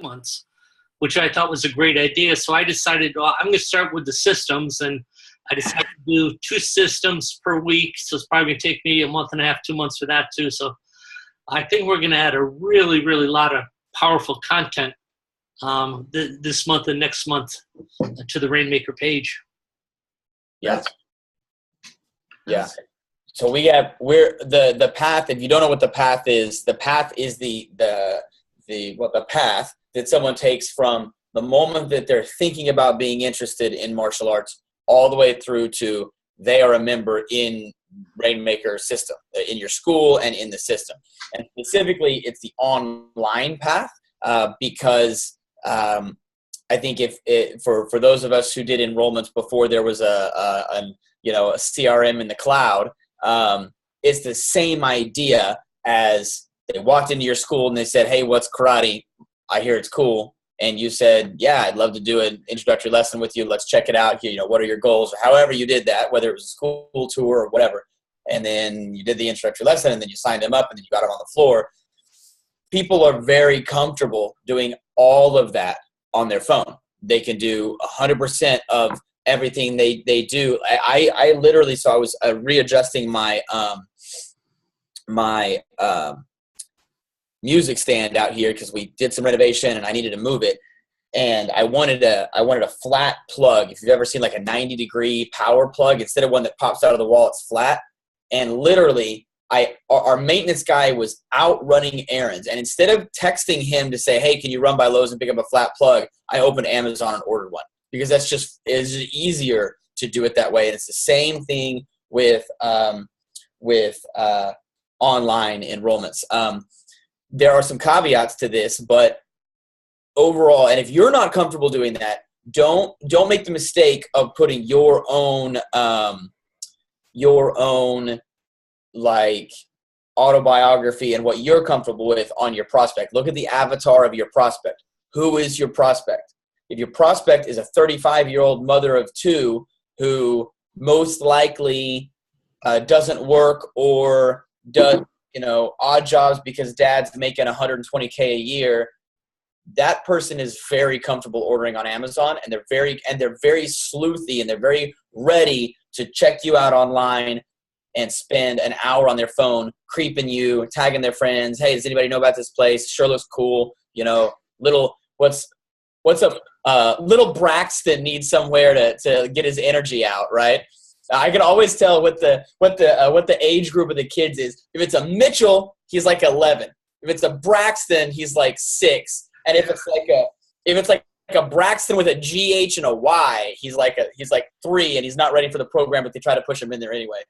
months, which I thought was a great idea. So I decided, well, I'm going to start with the systems, and I decided to do 2 systems per week. So it's probably going to take me a month and a half, 2 months for that too. So I think we're going to add a really, really lot of powerful content this month and next month to the RainMaker page. Yeah. Yeah. So the path, if you don't know what the path is the path that someone takes from the moment that they're thinking about being interested in martial arts all the way through to they are a member in RainMaker system, in your school and in the system. And specifically, it's the online path because I think for those of us who did enrollments before there was a CRM in the cloud, it's the same idea as they walked into your school and they said, "Hey, what's karate? I hear it's cool." And you said, "Yeah, I'd love to do an introductory lesson with you. Let's check it out. What are your goals?" Or however you did that, whether it was a school tour or whatever. And then you did the introductory lesson, and then you signed them up, and then you got them on the floor. People are very comfortable doing all of that on their phone. They can do 100% of everything they do. I literally, so I was readjusting my music stand out here because we did some renovation and I needed to move it, and I wanted a flat plug. If you've ever seen like a 90-degree power plug, instead of one that pops out of the wall, it's flat. And literally, our maintenance guy was out running errands, and instead of texting him to say, "Hey, can you run by Lowe's and pick up a flat plug?" I opened Amazon and ordered one because it's just easier to do it that way. And it's the same thing with online enrollments. There are some caveats to this, but overall, and if you're not comfortable doing that, don't make the mistake of putting your own like autobiography and what you're comfortable with on your prospect. Look at the avatar of your prospect. Who is your prospect? If your prospect is a 35-year-old mother of 2 who most likely doesn't work or does odd jobs because dad's making $120K a year, that person is very comfortable ordering on Amazon, and they're very sleuthy, and they're very ready to check you out online and spend an hour on their phone creeping you, tagging their friends. "Hey, does anybody know about this place? It sure looks cool." What's up? Little Braxton needs somewhere to get his energy out, right? I can always tell what the age group of the kids is. If it's a Mitchell, he's like 11. If it's a Braxton, he's like 6. And if it's like a Braxton with a GH and a Y, he's like 3, and he's not ready for the program, but they try to push him in there anyway.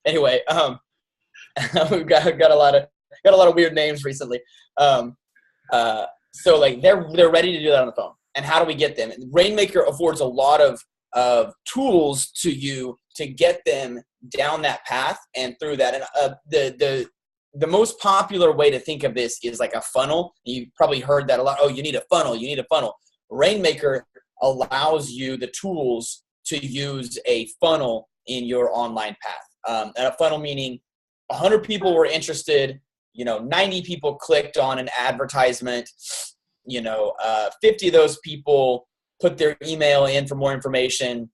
Anyway, we've got a lot of weird names recently. So like they're ready to do that on the phone. And how do we get them? RainMaker affords a lot of tools to you to get them down that path and through that. And the most popular way to think of this is like a funnel. You probably heard that a lot. "Oh, you need a funnel. You need a funnel." RainMaker allows you the tools to use a funnel in your online path. And a funnel meaning 100 people were interested, 90 people clicked on an advertisement, 50 of those people put their email in for more information,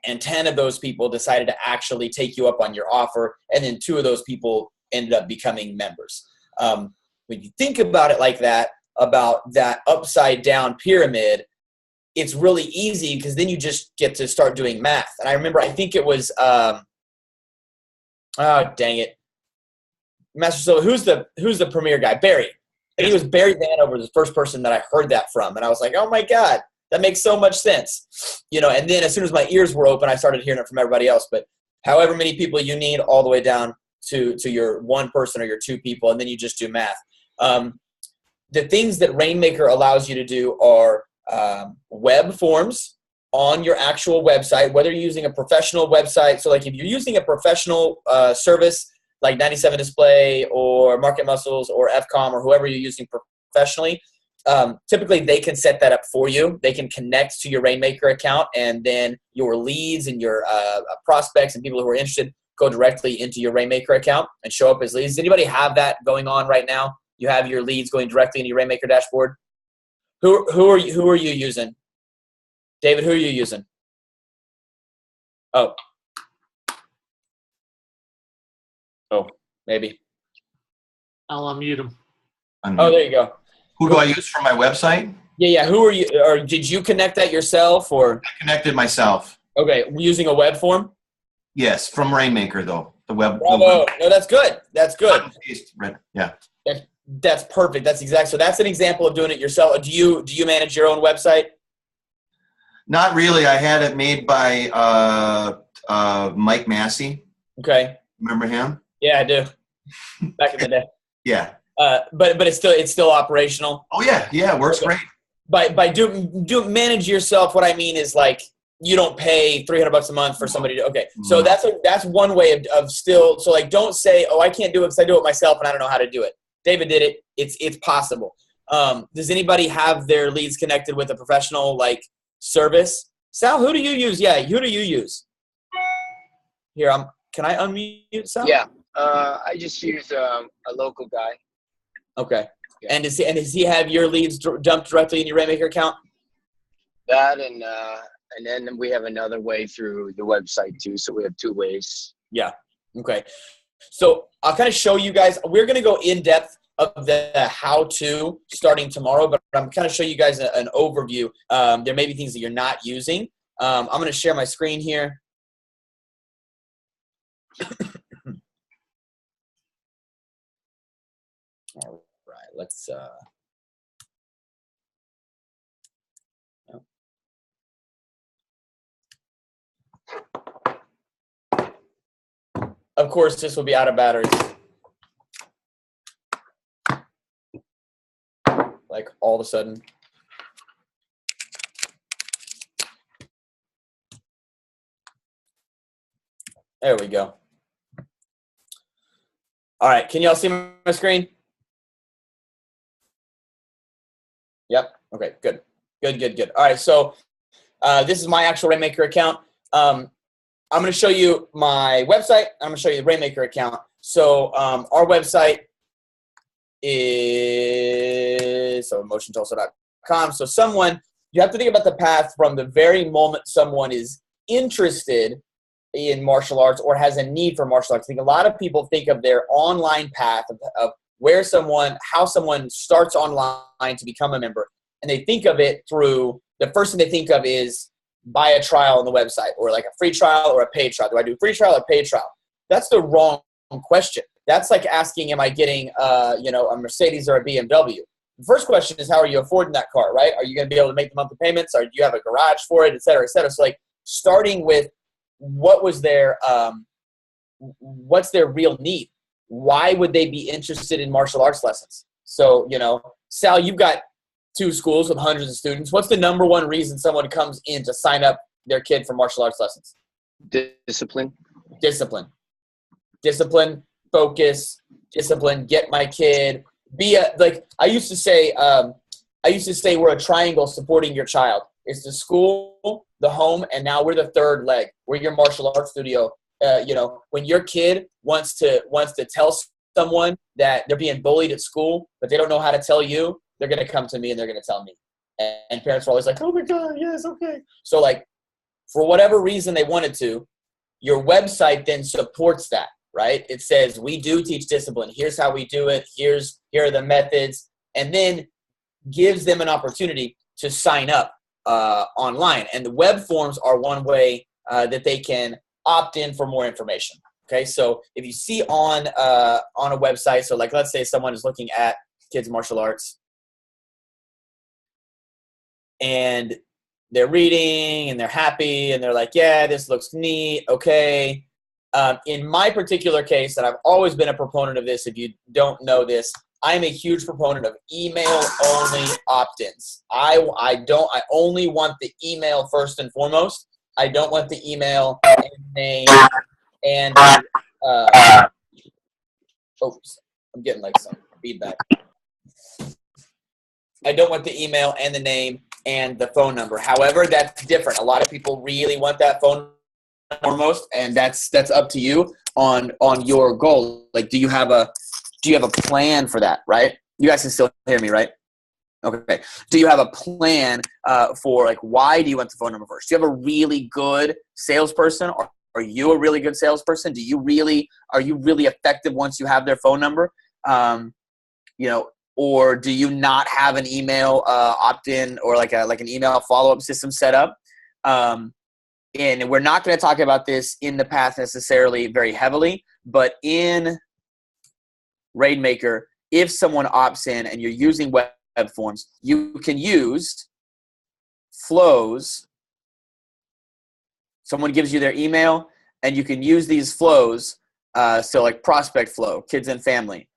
and 10 of those people decided to actually take you up on your offer, and then 2 of those people ended up becoming members. When you think about it like that, about that upside down pyramid, it's really easy because then you just get to start doing math. And I remember, I think it was, dang it, Master Silva, who's the premier guy? Barry. I think it was Barry Vanover, the first person that I heard that from. And I was like, "Oh my God, that makes so much sense." And then as soon as my ears were open, I started hearing it from everybody else. But however many people you need, all the way down to your 1 person or your 2 people, and then you just do math. The things that RainMaker allows you to do are web forms on your actual website, whether you're using a professional website. So like if you're using a professional service like 97 Display or Market Muscles or FCOM or whoever you're using professionally, typically they can set that up for you. They can connect to your RainMaker account, and then your leads and your prospects and people who are interested go directly into your RainMaker account and show up as leads. Does anybody have that going on right now? You have your leads going directly into your RainMaker dashboard? Who are you using? David, who are you using? Oh, maybe. I'll unmute him. Oh, there you go. Who do I use for my website? Yeah. Who are you? Or did you connect that yourself, or? I connected myself. Okay, using a web form? Yes, from RainMaker though. The web. Bravo. No, that's good. That's good. Yeah. That's perfect. That's exact. So that's an example of doing it yourself. Do you manage your own website? Not really. I had it made by Mike Massey. Okay. Remember him? Yeah, I do. Back in the day. Yeah. But it's still operational. Oh yeah, it works great. By do manage yourself. What I mean is like you don't pay $300 a month for somebody to. Okay, so that's one way of still. So like don't say, oh, I can't do it because I do it myself and I don't know how to do it. David did it. It's possible. Does anybody have their leads connected with a professional like service? Sal, who do you use? Yeah, who do you use? Here, can I unmute Sal? Yeah, I just use a local guy. Okay. Yeah. And does he have your leads dumped directly in your RainMaker account? That and then we have another way through the website too. So we have two ways. Yeah. Okay. So I'll kind of show you guys. We're going to go in depth of the how-to starting tomorrow, but I'm kind of show you guys an overview. There may be things that you're not using. I'm going to share my screen here. All right, let's Of course, this will be out of batteries. Like all of a sudden. There we go. All right, can y'all see my screen? Yep. Okay, good. Good. All right, so this is my actual RainMaker account. I'm going to show you my website. I'm going to show you the RainMaker account. So our website is emotiontulsa.com. So you have to think about the path from the very moment someone is interested in martial arts or has a need for martial arts. I think a lot of people think of their online path of how someone starts online to become a member. And they think of it through, the first thing they think of is buy a trial on the website or like a free trial or a paid trial. Do I do free trial or paid trial? That's the wrong question. That's like asking, am I getting a Mercedes or a BMW? The first question is, how are you affording that car, right? Are you going to be able to make the monthly payments? Or do you have a garage for it, et cetera, et cetera? So like starting with what's their real need? Why would they be interested in martial arts lessons? So, Sal, you've got 2 schools with hundreds of students. What's the number one reason someone comes in to sign up their kid for martial arts lessons? Discipline. Focus, discipline, get my kid. I used to say we're a triangle supporting your child. It's the school, the home, and now we're the third leg. We're your martial arts studio. When your kid wants to tell someone that they're being bullied at school, but they don't know how to tell you, they're going to come to me and they're going to tell me. And parents are always like, oh my God, yes, okay. So like, for whatever reason they wanted to, your website then supports that, right? It says, we do teach discipline. Here's how we do it. Here are the methods. And then gives them an opportunity to sign up online. And the web forms are one way that they can opt in for more information. Okay, so if you see on a website, so like let's say someone is looking at kids martial arts and they're reading and they're happy and they're like, yeah, this looks neat. Okay. In my particular case, and I've always been a proponent of this, if you don't know this, I'm a huge proponent of email-only opt-ins. I only want the email first and foremost. I don't want the email and name and oops, I'm getting like some feedback. I don't want the email and the name and the phone number. However, that's different. A lot of people really want that phone foremost, and that's up to you on your goal. Like, do you have a plan for that, right? You guys can still hear me, right? Okay. Do you have a plan for like why do you want the phone number first? Do you have a really good salesperson, or are you a really good salesperson? Are you really effective once you have their phone number? Or do you not have an email opt-in or like an email follow-up system set up? And we're not going to talk about this in the path necessarily very heavily, but in RainMaker, if someone opts in and you're using web forms, you can use flows. Someone gives you their email, and you can use these flows. So like prospect flow, kids and family.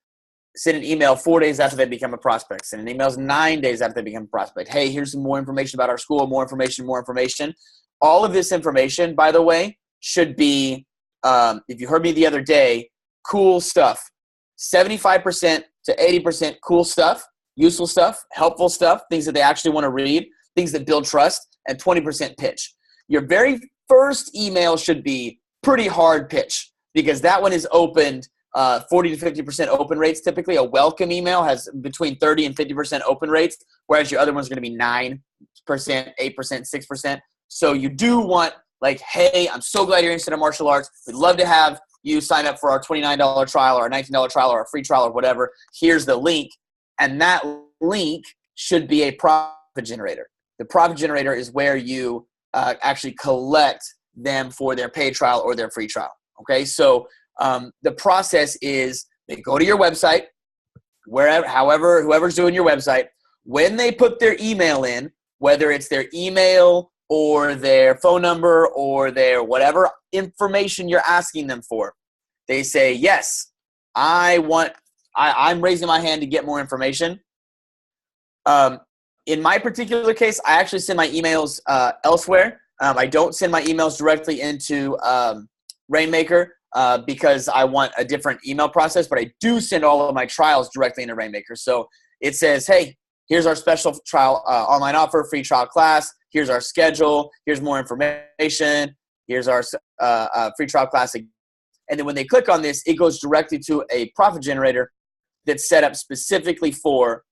Send an email 4 days after they become a prospect. Send an emails 9 days after they become a prospect. Hey, here's some more information about our school, more information. All of this information, by the way, should be, if you heard me the other day, cool stuff. 75% to 80% cool stuff, useful stuff, helpful stuff, things that they actually want to read, things that build trust, and 20% pitch. Your very first email should be pretty hard pitch, because that one is opened 40 to 50% open rates. Typically, a welcome email has between 30 and 50% open rates, whereas your other one's going to be 9%, 8%, 6%. So you do want, like, hey, I'm so glad you're interested in martial arts. We'd love to have you sign up for our $29 trial or a $19 trial or a free trial or whatever. Here's the link. And that link should be a profit generator. The profit generator is where you actually collect them for their paid trial or their free trial. Okay, so the process is they go to your website, whoever's doing your website. When they put their email in, whether it's their email or their phone number or their whatever information you're asking them for, they say, yes, I'm raising my hand to get more information. In my particular case, I actually send my emails elsewhere. I don't send my emails directly into RainMaker because I want a different email process, but I do send all of my trials directly into RainMaker. So it says, hey, here's our special trial online offer, free trial class. Here's our schedule. Here's more information. Here's our free trial class. And then when they click on this, it goes directly to a profit generator that's set up specifically for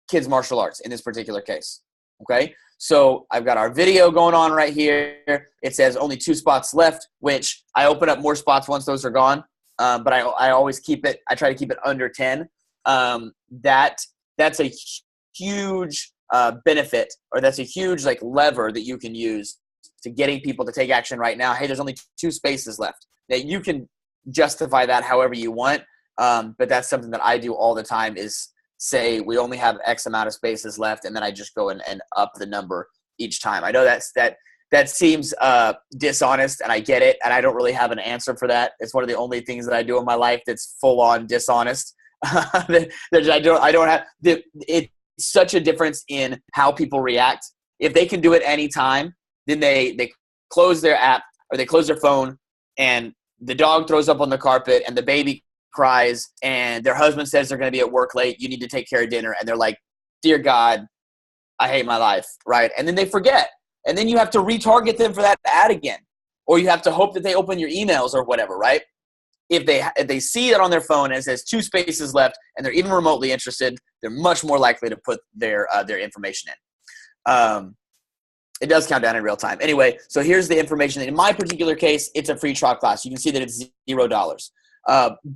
kids martial arts in this particular case. Okay, so I've got our video going on right here. It says only 2 spots left, which I open up more spots once those are gone. But I always keep it. I try to keep it under 10. That's a huge benefit, or that's a huge like lever that you can use to getting people to take action right now. Hey, there's only 2 spaces left. Now you can justify that however you want, but that's something that I do all the time is say we only have X amount of spaces left, and then I just go and up the number each time. I know that seems dishonest, and I get it, and I don't really have an answer for that. It's one of the only things that I do in my life that's full on dishonest. I don't have it's such a difference in how people react. If they can do it anytime, then they close their app or they close their phone, and the dog throws up on the carpet and the baby cries and their husband says they're going to be at work late. You need to take care of dinner. And they're like, dear God, I hate my life. Right. And then they forget. And then you have to retarget them for that ad again, or you have to hope that they open your emails or whatever. Right. If they see it on their phone and it says 2 spaces left and they're even remotely interested, they're much more likely to put their information in. It does count down in real time. Anyway, so here's the information. In my particular case, it's a free trial class. You can see that it's $0.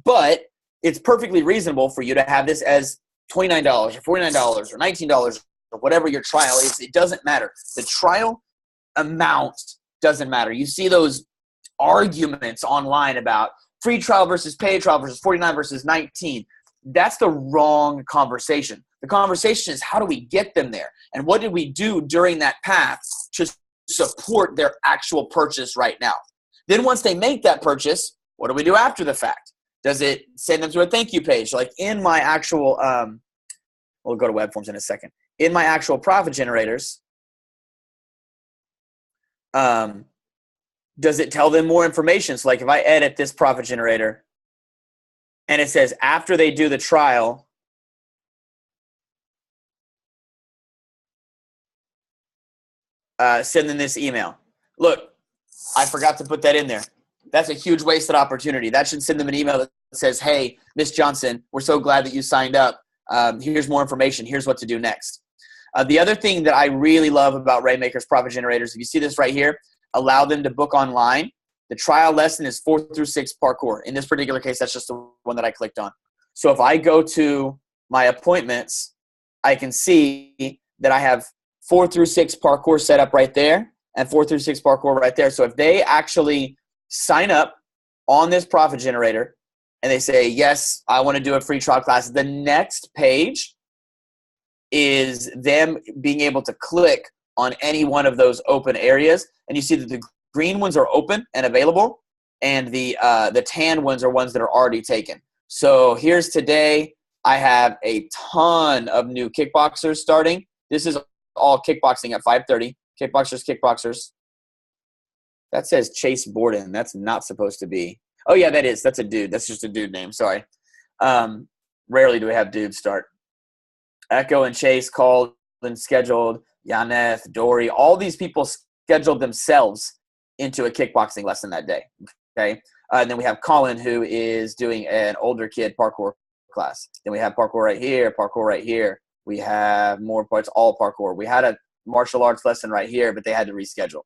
But it's perfectly reasonable for you to have this as $29 or $49 or $19 or whatever your trial is. It doesn't matter. The trial amount doesn't matter. You see those arguments online about free trial versus paid trial versus 49 versus 19. That's the wrong conversation. The conversation is, how do we get them there? And what did we do during that path to support their actual purchase right now? Then once they make that purchase, what do we do after the fact? Does it send them to a thank you page? Like in my actual, we'll go to web forms in a second. In my actual profit generators, does it tell them more information? So like if I edit this profit generator and it says after they do the trial, send them this email. Look, I forgot to put that in there. That's a huge wasted opportunity. That should send them an email that says, hey, Miss Johnson, we're so glad that you signed up. Here's more information. Here's what to do next. The other thing that I really love about RainMaker's profit generators, if you see this right here, allow them to book online. The trial lesson is 4 through 6 parkour. In this particular case, that's just the one that I clicked on. So if I go to my appointments, I can see that I have 4 through 6 parkour set up right there and 4 through 6 parkour right there. So if they actually sign up on this profit generator and they say, yes, I want to do a free trial class, the next page is them being able to click on any one of those open areas. And you see that the green ones are open and available, and the tan ones are ones that are already taken. So here's today. I have a ton of new kickboxers starting. This is all kickboxing at 5:30. Kickboxers. That says Chase Borden. That's not supposed to be. Oh, yeah, that is. That's a dude. That's just a dude name. Sorry. Rarely do we have dudes start. Echo and Chase called and scheduled. Yaneth, Dory, all these people scheduled themselves into a kickboxing lesson that day. Okay. And then we have Colin, who is doing an older kid parkour class. Then we have parkour right here, parkour right here. We have more parts, all parkour. We had a martial arts lesson right here, but they had to reschedule.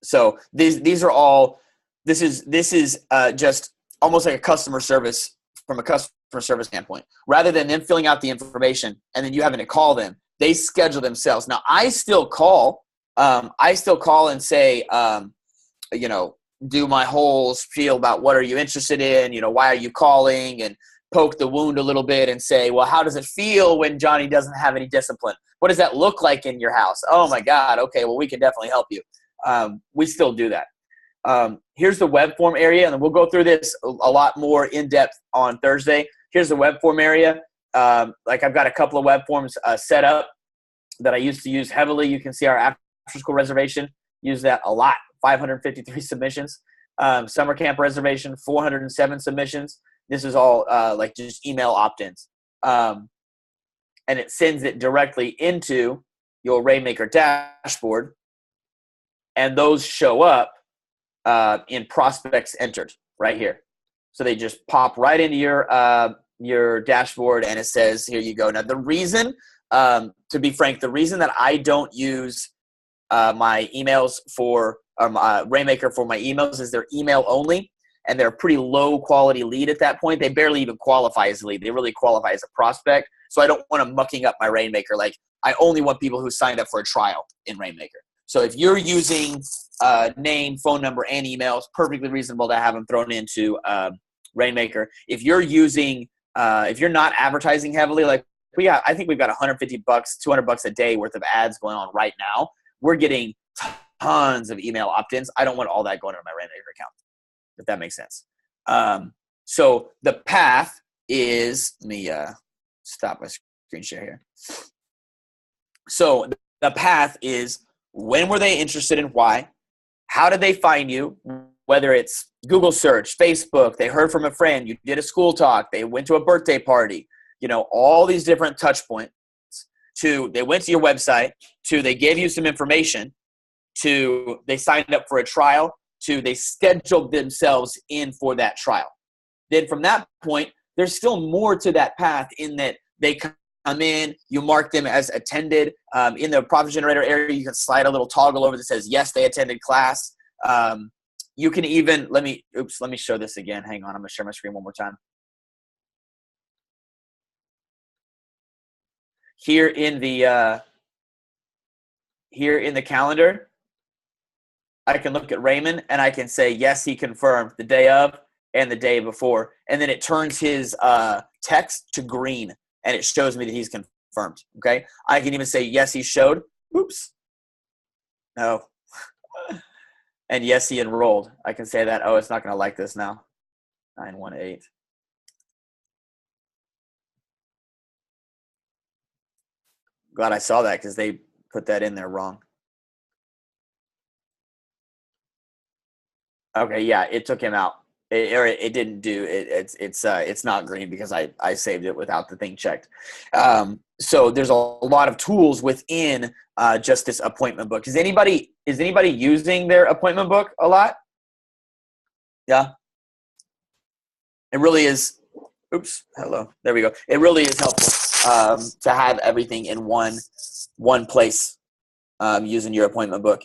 So these are all. This is just almost like a customer service from a customer service standpoint. Rather than them filling out the information and then you having to call them, they schedule themselves. Now I still call. And say, do my whole spiel about what are you interested in? Why are you calling? And poke the wound a little bit and say, well, how does it feel when Johnny doesn't have any discipline? What does that look like in your house? Oh my God. Okay. Well, we can definitely help you. We still do that. Here's the web form area, and we'll go through this a lot more in depth on Thursday. Here's the web form area. Like I've got a couple of web forms set up that I used to use heavily. You can see our after school reservation, use that a lot. 553 submissions. Summer camp reservation, 407 submissions. This is all like just email opt-ins. And it sends it directly into your RainMaker dashboard. And those show up in prospects entered right here. So they just pop right into your dashboard, and it says, here you go. Now the reason, to be frank, the reason that I don't use my emails for RainMaker for my emails is they're email only, and they're a pretty low quality lead at that point. They barely even qualify as a lead. They really qualify as a prospect. So I don't want them mucking up my RainMaker. Like I only want people who signed up for a trial in RainMaker. So if you're using name, phone number, and email, it's perfectly reasonable to have them thrown into RainMaker. If you're using, if you're not advertising heavily, like I think we've got $150, $200 a day worth of ads going on right now. We're getting tons of email opt-ins. I don't want all that going into my RainMaker account, if that makes sense. So the path is, let me stop my screen share here. So the path is, when were they interested and why? How did they find you? Whether it's Google search, Facebook, they heard from a friend, you did a school talk, they went to a birthday party, all these different touch points. To they went to your website, to they gave you some information, to they signed up for a trial, to they scheduled themselves in for that trial. Then from that point, there's still more to that path in that they come in, you mark them as attended. In the profit generator area, you can slide a little toggle over that says, yes, they attended class. You can even, let me show this again. Hang on, I'm going to share my screen one more time. Here in the calendar, I can look at Raymond and I can say, yes, he confirmed the day of and the day before. And then it turns his text to green and it shows me that he's confirmed. Okay. I can even say, yes, he showed. Oops. No. And yes, he enrolled. I can say that. Oh, it's not going to like this now. 918. Glad I saw that because they put that in there wrong. Okay, yeah, it took him out. It didn't do it. It's not green because I saved it without the thing checked. So there's a lot of tools within just this appointment book. Is anybody using their appointment book a lot? Yeah. It really is Oops. Hello. There we go. It really is helpful to have everything in one place using your appointment book.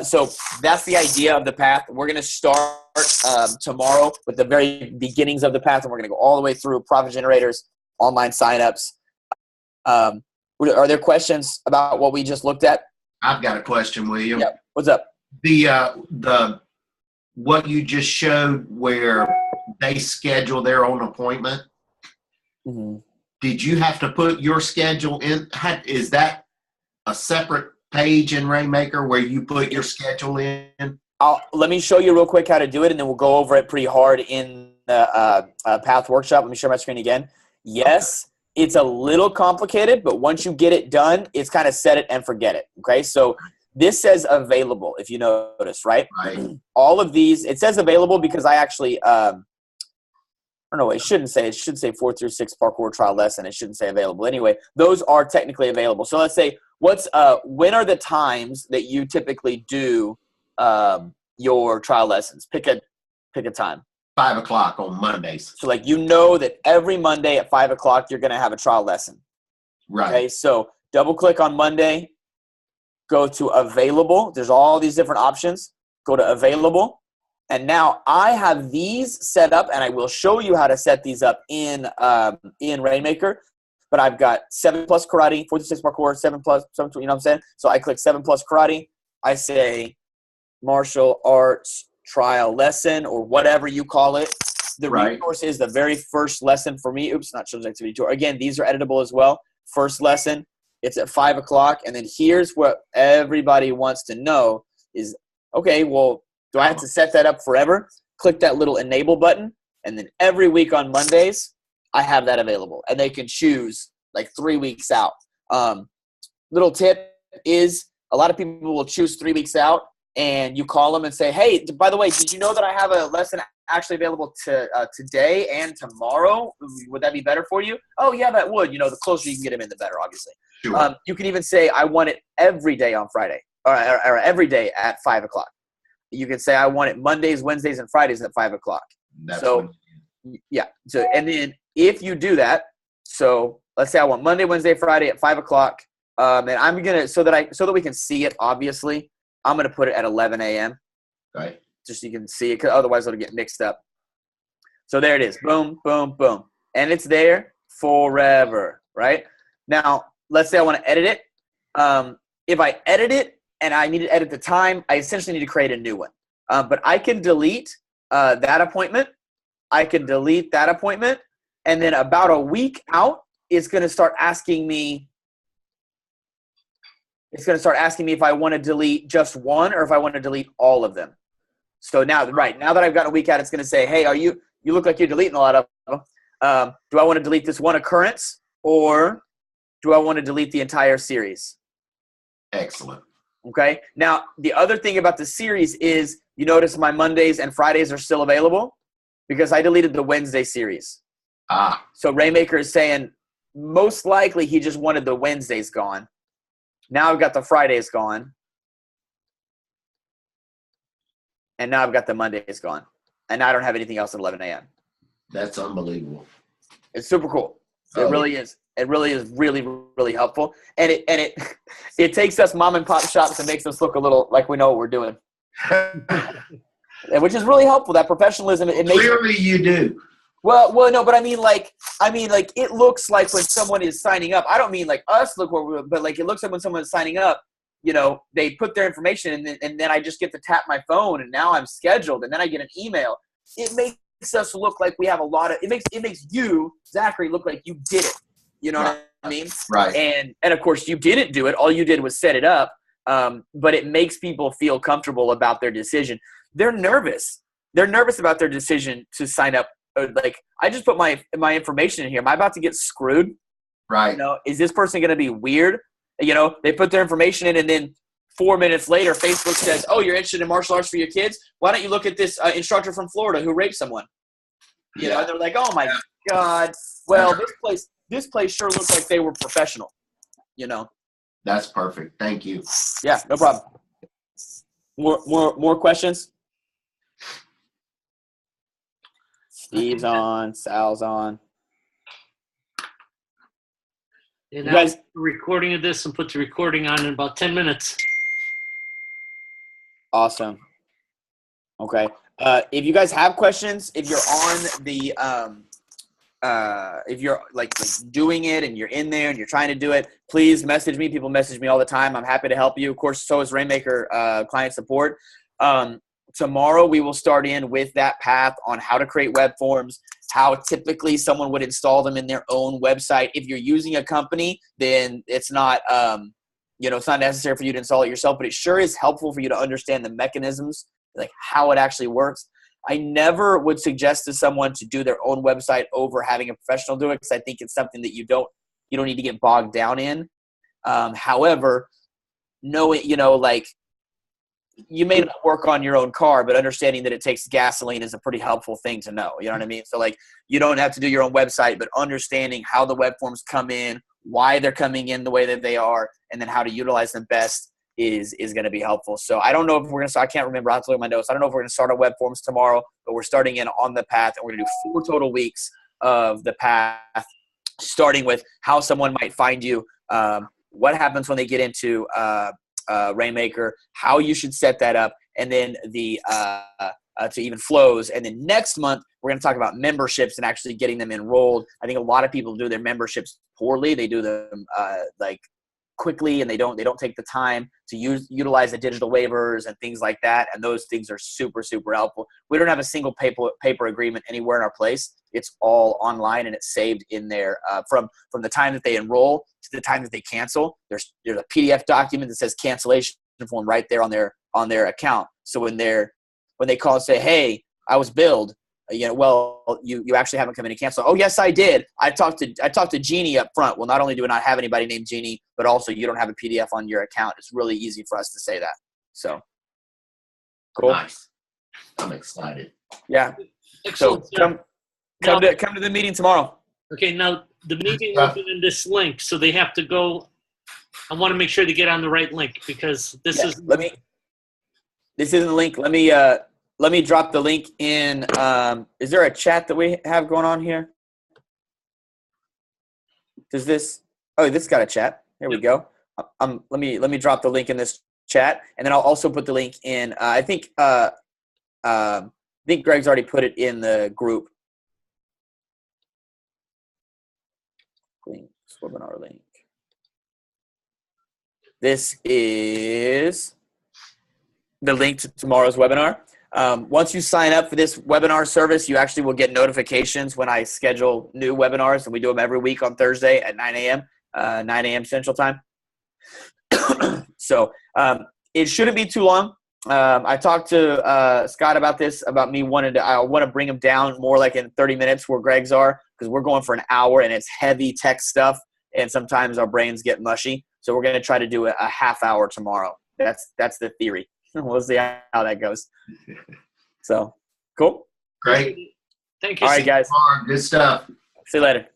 So that's the idea of the path. We're going to start tomorrow with the very beginnings of the path, and we're going to go all the way through profit generators, online signups. Are there questions about what we just looked at? I've got a question, William. Yep. What's up? The what you just showed where they schedule their own appointment. Mm-hmm. Did you have to put your schedule in? Is that a separate page in RainMaker where you put your schedule in? Let me show you real quick how to do it, and then we'll go over it pretty hard in the Path Workshop. Let me share my screen again. Yes, it's a little complicated, but once you get it done, it's kind of set it and forget it. Okay, so this says available, if you notice, right? Right. All of these, it says available because I actually, I don't know, it should say 4 through 6 parkour trial lesson. It shouldn't say available. Anyway, those are technically available. So let's say, when are the times that you typically do your trial lessons? Pick a time. 5 o'clock on Mondays. So like, you know that every Monday at 5 o'clock, you're going to have a trial lesson. Right. Okay, so double click on Monday, go to available. There's all these different options. Go to available. And now I have these set up, and I will show you how to set these up in RainMaker. But I've got 7+ karate, 4 through 6 parkour, 7+, you know what I'm saying? So I click 7+ karate. I say martial arts trial lesson, or whatever you call it. The resource is the very first lesson for me. Oops, not children's activity tour. Again, these are editable as well. First lesson, it's at 5 o'clock. And then here's what everybody wants to know is, okay, well, do I have to set that up forever? Click that little enable button. And then every week on Mondays, I have that available. And they can choose like 3 weeks out. Little tip is, a lot of people will choose 3 weeks out, and you call them and say, hey, by the way, did you know that I have a lesson actually available today and tomorrow? Would that be better for you? Oh, yeah, that would. You know, the closer you can get them in, the better, obviously. Sure. You can even say, I want it every day on Friday, or every day at 5 o'clock. You can say, I want it Mondays, Wednesdays, and Fridays at 5 o'clock. Yeah. So, and then if you do that, so let's say I want Monday, Wednesday, Friday at 5 o'clock. And I'm going to, so that we can see it, obviously, I'm going to put it at 11 a.m. Right. Just so you can see it, because otherwise it'll get mixed up. So there it is. Boom, boom, boom. And it's there forever, right? Now, let's say I want to edit it. If I edit it and I need to edit the time, I essentially need to create a new one. But I can delete that appointment. I can delete that appointment. And then about a week out, it's going to start asking me if I want to delete just one or if I want to delete all of them. So now that I've got a week out, it's going to say, hey, you look like you're deleting a lot of them. Do I want to delete this one occurrence, or do I want to delete the entire series? Excellent. Okay. Now, the other thing about the series is, you notice my Mondays and Fridays are still available because I deleted the Wednesday series. So RainMaker is saying most likely he just wanted the Wednesdays gone. Now I've got the Fridays gone. And now I've got the Mondays gone. And now I don't have anything else at 11 a.m. That's unbelievable. It's super cool. It really is. It really is really, really helpful. And it takes us mom and pop shops and makes us look a little like we know what we're doing. Which is really helpful. That professionalism. It makes Clearly you do. Well, no, but I mean, like, it looks like when someone is signing up, I don't mean like us look what we're, but like, it looks like when someone is signing up, you know, they put their information and then I just get to tap my phone and now I'm scheduled and then I get an email. It makes us look like we have a lot of, it makes you, Zachary, look like you did it. You know what I mean? Right. And of course you didn't do it. All you did was set it up. But it makes people feel comfortable about their decision. They're nervous. They're nervous about their decision to sign up. Like, I just put my information in here. Am I about to get screwed? Right. You know, is this person going to be weird? You know, they put their information in and then 4 minutes later, Facebook says, oh, you're interested in martial arts for your kids? Why don't you look at this instructor from Florida who raped someone? You know, and they're like, oh my God. Well, this place sure looks like they were professional, you know? That's perfect. Thank you. Yeah, no problem. More questions? Steve's on, Sal's on. And You now guys- recording of this and put the recording on in about 10 minutes. Awesome. Okay. If you guys have questions, if you're on the if you're like doing it and you're in there and you're trying to do it, please message me. People message me all the time. I'm happy to help you. Of course, so is RainMaker client support. Tomorrow we will start in with that path on how to create web forms, how typically someone would install them in their own website. If you're using a company, then it's not it's not necessary for you to install it yourself, but it sure is helpful for you to understand the mechanisms, like how it actually works. I never would suggest to someone to do their own website over having a professional do it, because I think it's something that you don't need to get bogged down in. However, you may not work on your own car, but understanding that it takes gasoline is a pretty helpful thing to know. You know what I mean? So you don't have to do your own website, but understanding how the web forms come in, why they're coming in the way that they are, and then how to utilize them best is going to be helpful. So I don't know if we're going to I can't remember. I have to look at my notes. I don't know if we're going to start our web forms tomorrow, but we're starting in on the path, and we're going to do 4 total weeks of the path, starting with how someone might find you, what happens when they get into RainMaker, how you should set that up, and then the to even flows. And then next month, we're going to talk about memberships and actually getting them enrolled. I think a lot of people do their memberships poorly. They do them quickly, and they don't take the time to utilize the digital waivers and things like that. And those things are super, super helpful. We don't have a single paper agreement anywhere in our place. It's all online, and it's saved in there from the time that they enroll to the time that they cancel. There's a PDF document that says cancellation form right there on their account. So when they call and say, "Hey, I was billed," you actually haven't come in and cancel. Oh, yes, I did. I talked to Jeannie up front. Well, not only do we not have anybody named Jeannie, but also you don't have a PDF on your account. It's really easy for us to say that. So cool. Nice. I'm excited. Yeah. Excellent. So come to the meeting tomorrow. Okay, now the meeting will be in this link, so they have to go. I want to make sure they get on the right link, because this is. This isn't the link. Let me drop the link in. Is there a chat that we have going on here? Does this? Oh, this got a chat. There we go. Let me drop the link in this chat, and then I'll also put the link in. I think Greg's already put it in the group. Webinar link. This is the link to tomorrow's webinar. Once you sign up for this webinar service, you actually will get notifications when I schedule new webinars, and we do them every week on Thursday at 9 a.m. Central Time. So it shouldn't be too long. I talked to Scott about this, about me I want to bring them down more like in 30 minutes where Greg's are, because we're going for an hour and it's heavy tech stuff, and sometimes our brains get mushy. So we're going to try to do a half hour tomorrow. That's the theory. We'll see how that goes. So, cool. Great. Thank you. All right, guys. Good stuff. See you later.